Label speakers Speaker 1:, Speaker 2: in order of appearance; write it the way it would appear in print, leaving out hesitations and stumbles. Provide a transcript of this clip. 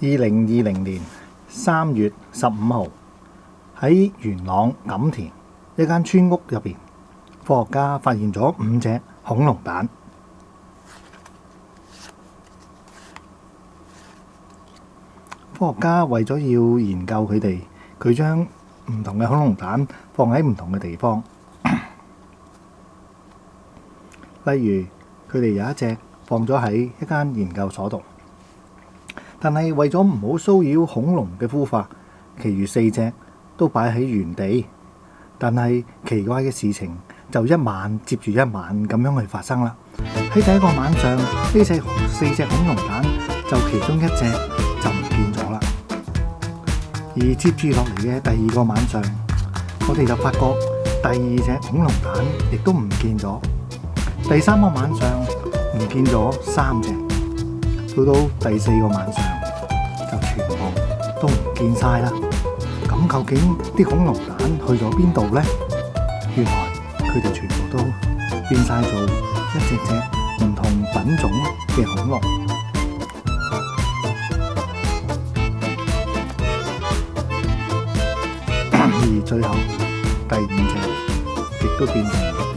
Speaker 1: 2020年3月15號，喺元朗錦田一間村屋入邊，科學家發現咗5隻恐龍蛋。科學家為咗要研究佢哋，佢將唔同嘅恐龍蛋放喺唔同嘅地方。例如，佢哋有一隻放咗喺一間研究所度，但係為咗唔好騷擾恐龍嘅孵化，其餘4隻都擺喺原地。但係奇怪嘅事情就一晚接住一晚咁樣去發生啦。喺第一個晚上，呢4隻恐龍蛋就其中一隻就唔見咗啦。而接住落嚟嘅第2個晚上，我哋就發覺第2隻恐龍蛋亦都唔見咗。第3個晚上唔見咗3隻，到到第4個晚上就全部都唔見晒啦。咁究竟啲恐龍蛋去咗邊度呢？原來佢哋全部都變晒做一隻唔同品種嘅恐龍。而最後第5隻亦都變成